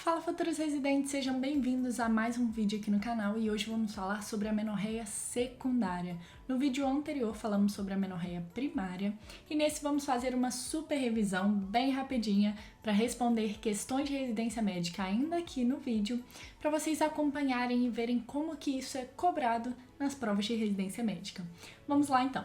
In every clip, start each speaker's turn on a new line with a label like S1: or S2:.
S1: Fala, futuros residentes, sejam bem-vindos a mais um vídeo aqui no canal e hoje vamos falar sobre a amenorreia secundária. No vídeo anterior falamos sobre a amenorreia primária e nesse vamos fazer uma super revisão bem rapidinha para responder questões de residência médica ainda aqui no vídeo, para vocês acompanharem e verem como que isso é cobrado nas provas de residência médica. Vamos lá então.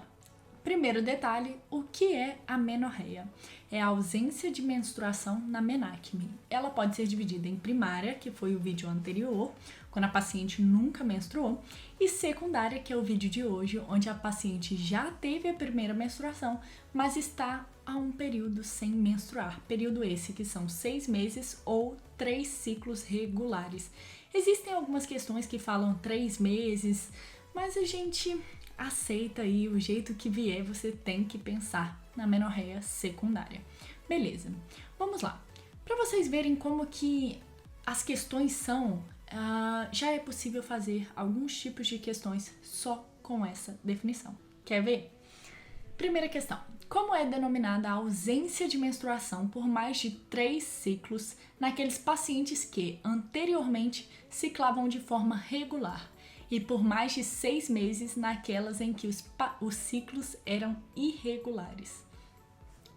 S1: Primeiro detalhe, o que é amenorreia? É a ausência de menstruação na menacme. Ela pode ser dividida em primária, que foi o vídeo anterior, quando a paciente nunca menstruou, e secundária, que é o vídeo de hoje, onde a paciente já teve a primeira menstruação, mas está há um período sem menstruar. Período esse que são 6 meses ou 3 ciclos regulares. Existem algumas questões que falam 3 meses, mas a gente aceita aí o jeito que vier, você tem que pensar na amenorreia secundária. Beleza, vamos lá. Para vocês verem como que as questões são, já é possível fazer alguns tipos de questões só com essa definição. Quer ver? Primeira questão. Como é denominada a ausência de menstruação por mais de 3 ciclos naqueles pacientes que anteriormente ciclavam de forma regular e por mais de 6 meses naquelas em que os ciclos eram irregulares?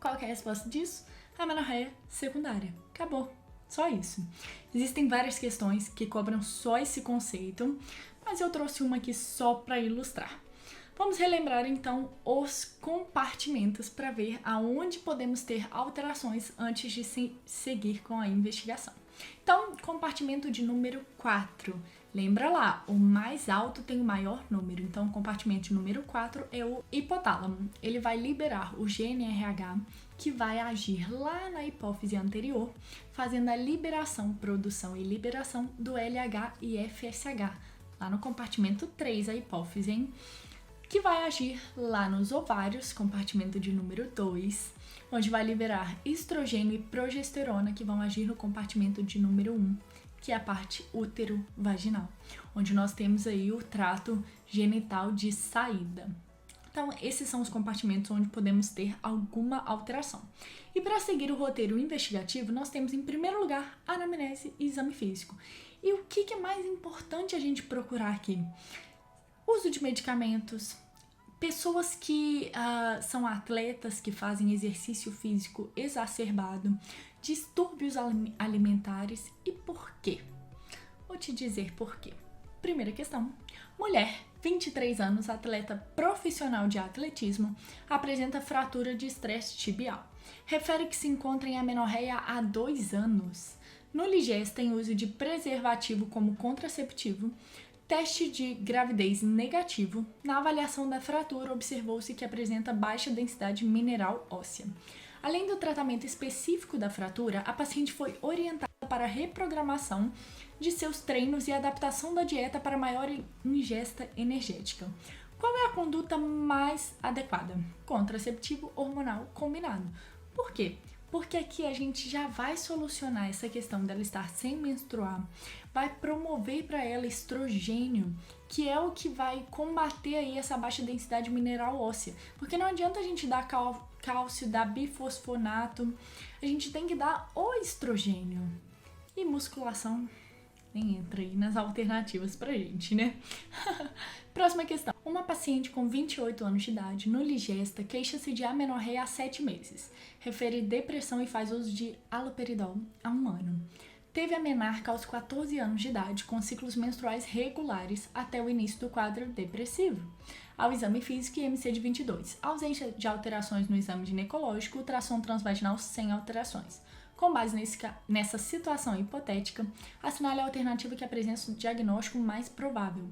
S1: Qual que é a resposta disso? A amenorreia secundária. Acabou. Só isso. Existem várias questões que cobram só esse conceito, mas eu trouxe uma aqui só para ilustrar. Vamos relembrar então os compartimentos para ver aonde podemos ter alterações antes de seguir com a investigação. Então, compartimento de número 4. Lembra lá, o mais alto tem o maior número. Então, o compartimento de número 4 é o hipotálamo. Ele vai liberar o GNRH, que vai agir lá na hipófise anterior, fazendo a liberação, produção e liberação do LH e FSH. Lá no compartimento 3, a hipófise, hein? Que vai agir lá nos ovários, compartimento de número 2, onde vai liberar estrogênio e progesterona, que vão agir no compartimento de número 1, que é a parte útero-vaginal, onde nós temos aí o trato genital de saída. Então, esses são os compartimentos onde podemos ter alguma alteração. E para seguir o roteiro investigativo, nós temos em primeiro lugar anamnese e exame físico. E o que é mais importante a gente procurar aqui? Uso de medicamentos, pessoas que são atletas, que fazem exercício físico exacerbado, distúrbios alimentares e por quê? Vou te dizer por quê. Primeira questão. Mulher, 23 anos, atleta profissional de atletismo, apresenta fratura de estresse tibial. Refere que se encontra em amenorreia há 2 anos. No Ligés tem uso de preservativo como contraceptivo. Teste de gravidez negativo. Na avaliação da fratura, observou-se que apresenta baixa densidade mineral óssea. Além do tratamento específico da fratura, a paciente foi orientada para a reprogramação de seus treinos e adaptação da dieta para maior ingesta energética. Qual é a conduta mais adequada? Contraceptivo hormonal combinado. Por quê? Porque aqui a gente já vai solucionar essa questão dela estar sem menstruar, vai promover para ela estrogênio, que é o que vai combater aí essa baixa densidade mineral óssea. Porque não adianta a gente dar cálcio, dar bifosfonato, a gente tem que dar o estrogênio. E musculação nem entra aí nas alternativas pra gente, né? Próxima questão. Uma paciente com 28 anos de idade, no Ligesta, queixa-se de amenorreia há 7 meses. Refere depressão e faz uso de haloperidol há 1 ano. Teve a menarca aos 14 anos de idade, com ciclos menstruais regulares até o início do quadro depressivo. Ao exame físico e MC de 22. Ausência de alterações no exame ginecológico, ultrassom transvaginal sem alterações. Com base nessa situação hipotética, assinale a alternativa que apresenta o diagnóstico mais provável.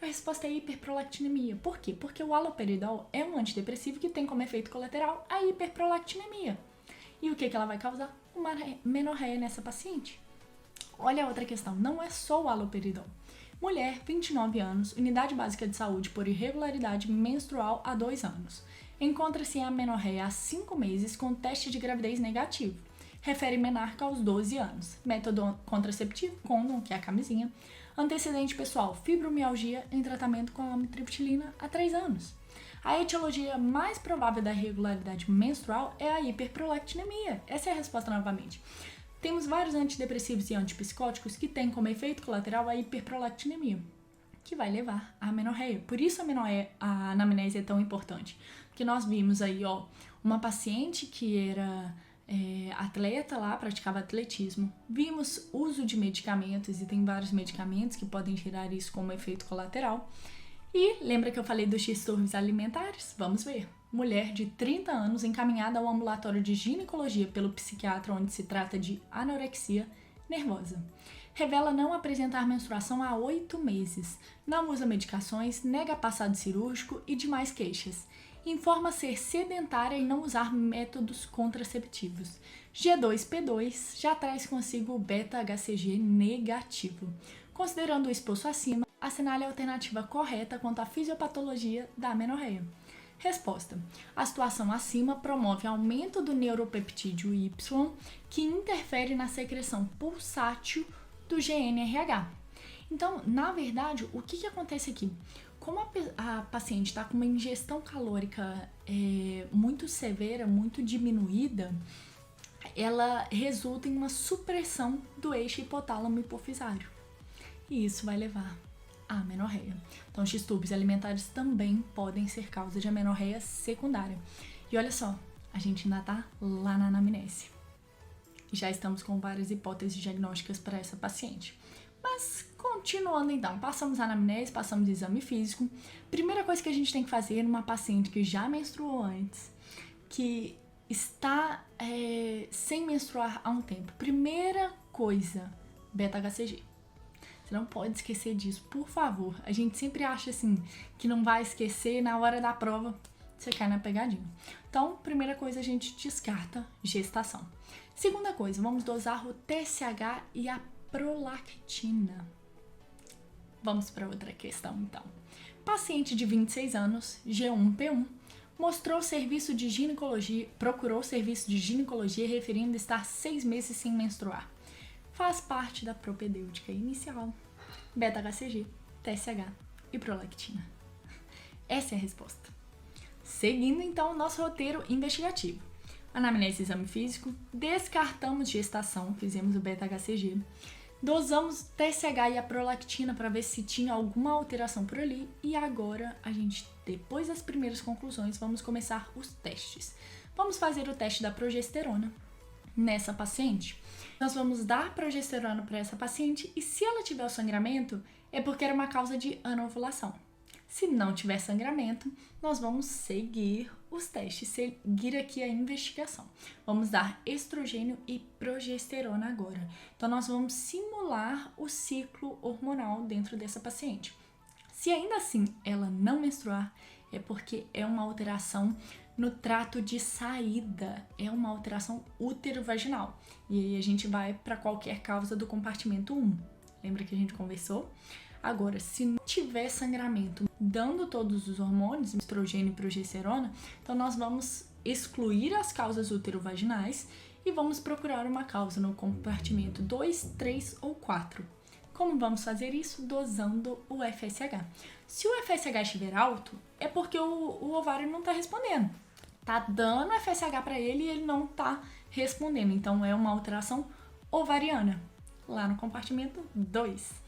S1: A resposta é hiperprolactinemia. Por quê? Porque o haloperidol é um antidepressivo que tem como efeito colateral a hiperprolactinemia. E o que ela vai causar? Uma amenorreia nessa paciente. Olha a outra questão, não é só o haloperidol. Mulher, 29 anos, unidade básica de saúde por irregularidade menstrual há 2 anos. Encontra-se em amenorreia há 5 meses com teste de gravidez negativo. Refere menarca aos 12 anos. Método contraceptivo, condom, que é a camisinha. Antecedente pessoal, fibromialgia em tratamento com amitriptilina há 3 anos. A etiologia mais provável da irregularidade menstrual é a hiperprolactinemia. Essa é a resposta novamente. Temos vários antidepressivos e antipsicóticos que têm como efeito colateral a hiperprolactinemia, que vai levar à amenorreia. Por isso a anamnese é tão importante. Porque nós vimos aí, uma paciente que era atleta lá, praticava atletismo. Vimos uso de medicamentos, e tem vários medicamentos que podem gerar isso como efeito colateral. E lembra que eu falei dos distúrbios alimentares? Vamos ver. Mulher de 30 anos encaminhada ao ambulatório de ginecologia pelo psiquiatra, onde se trata de anorexia nervosa. Revela não apresentar menstruação há 8 meses, não usa medicações, nega passado cirúrgico e demais queixas. Informa ser sedentária e não usar métodos contraceptivos. G2P2 já traz consigo o beta-HCG negativo. Considerando o exposto acima, assinale a alternativa correta quanto à fisiopatologia da amenorreia. Resposta. A situação acima promove aumento do neuropeptídeo Y, que interfere na secreção pulsátil do GNRH. Então, na verdade, o que acontece aqui? Como a paciente está com uma ingestão calórica muito severa, muito diminuída, ela resulta em uma supressão do eixo hipotálamo hipofisário. E isso vai levar à amenorreia. Então, os distúrbios alimentares também podem ser causa de amenorreia secundária. E olha só, a gente ainda está lá na anamnese. Já estamos com várias hipóteses diagnósticas para essa paciente. Mas, continuando então, passamos a anamnese, passamos o exame físico. Primeira coisa que a gente tem que fazer numa paciente que já menstruou antes, que está sem menstruar há um tempo. Primeira coisa, beta-HCG. Você não pode esquecer disso, por favor. A gente sempre acha assim, que não vai esquecer, na hora da prova você cai na pegadinha. Então, primeira coisa, a gente descarta gestação. Segunda coisa, vamos dosar o TSH e a prolactina. Vamos para outra questão, então. Paciente de 26 anos, G1P1, procurou serviço de ginecologia referindo estar 6 meses sem menstruar. Faz parte da propedêutica inicial, beta-HCG, TSH e prolactina. Essa é a resposta. Seguindo, então, o nosso roteiro investigativo. Anamnese e exame físico, descartamos gestação, fizemos o beta-HCG, dosamos TSH e a prolactina para ver se tinha alguma alteração por ali e agora a gente, depois das primeiras conclusões, vamos começar os testes. Vamos fazer o teste da progesterona nessa paciente. Nós vamos dar progesterona para essa paciente e se ela tiver o sangramento é porque era uma causa de anovulação. Se não tiver sangramento, nós vamos seguir os testes, seguir aqui a investigação. Vamos dar estrogênio e progesterona agora. Então, nós vamos simular o ciclo hormonal dentro dessa paciente. Se ainda assim ela não menstruar, é porque é uma alteração no trato de saída, é uma alteração útero-vaginal. E aí a gente vai para qualquer causa do compartimento 1. Lembra que a gente conversou? Agora, se não tiver sangramento, dando todos os hormônios, estrogênio e progesterona, então nós vamos excluir as causas útero-vaginais e vamos procurar uma causa no compartimento 2, 3 ou 4. Como vamos fazer isso? Dosando o FSH. Se o FSH estiver alto, é porque o ovário não está respondendo. Tá dando FSH para ele e ele não está respondendo. Então, é uma alteração ovariana, lá no compartimento 2.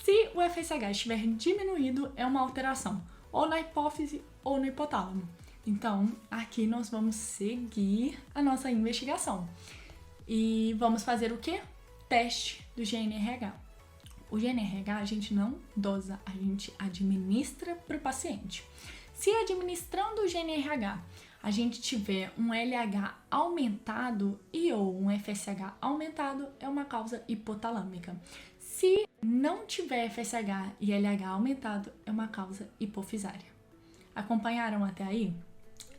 S1: Se o FSH estiver diminuído, é uma alteração ou na hipófise ou no hipotálamo. Então, aqui nós vamos seguir a nossa investigação. E vamos fazer o quê? Teste do GNRH. O GNRH a gente não dosa, a gente administra para o paciente. Se administrando o GNRH a gente tiver um LH aumentado e ou um FSH aumentado, é uma causa hipotalâmica. Se não tiver FSH e LH aumentado, é uma causa hipofisária. Acompanharam até aí?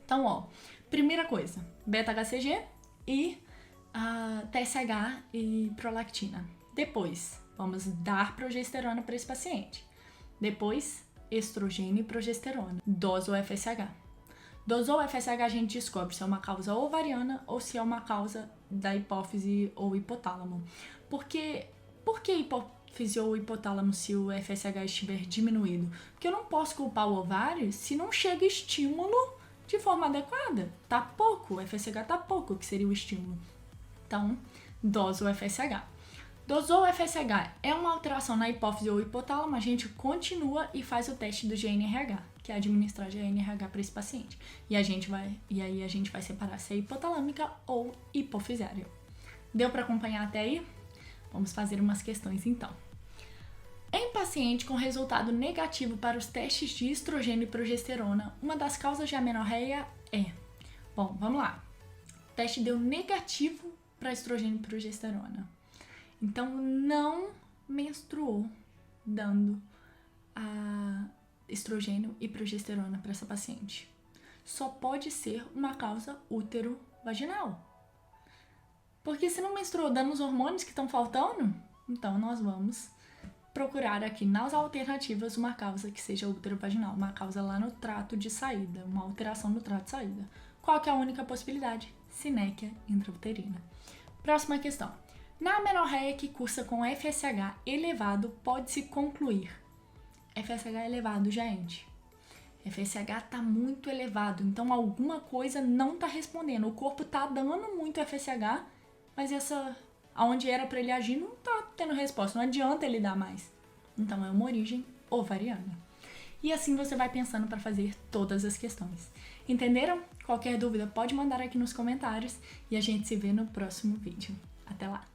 S1: Então, primeira coisa, beta-HCG e TSH e prolactina. Depois, vamos dar progesterona para esse paciente. Depois, estrogênio e progesterona. Dosa o FSH. Dosou o FSH, a gente descobre se é uma causa ovariana ou se é uma causa da hipófise ou hipotálamo. Por que hipófise ou hipotálamo se o FSH estiver diminuído? Porque eu não posso culpar o ovário se não chega estímulo de forma adequada. Tá pouco, o FSH tá pouco, que seria o estímulo. Então, dosou o FSH. Dosou o FSH é uma alteração na hipófise ou hipotálamo, a gente continua e faz o teste do GNRH, que é administrar GNRH para esse paciente. E aí a gente vai separar se é hipotalâmica ou hipofisária. Deu para acompanhar até aí? Vamos fazer umas questões então. Em paciente com resultado negativo para os testes de estrogênio e progesterona, uma das causas de amenorreia é... Bom, vamos lá. O teste deu negativo para estrogênio e progesterona. Então, não menstruou dando a estrogênio e progesterona para essa paciente. Só pode ser uma causa útero-vaginal. Porque se não menstruou dando os hormônios que estão faltando, então nós vamos procurar aqui nas alternativas uma causa que seja útero-vaginal, uma causa lá no trato de saída, uma alteração no trato de saída. Qual que é a única possibilidade? Sinéquia intrauterina. Próxima questão. Na amenorreia que cursa com FSH elevado, pode-se concluir. FSH elevado, gente. FSH está muito elevado, então alguma coisa não está respondendo. O corpo está dando muito FSH, mas aonde era para ele agir não está tendo resposta, não adianta ele dar mais. Então é uma origem ovariana. E assim você vai pensando para fazer todas as questões. Entenderam? Qualquer dúvida pode mandar aqui nos comentários e a gente se vê no próximo vídeo. Até lá!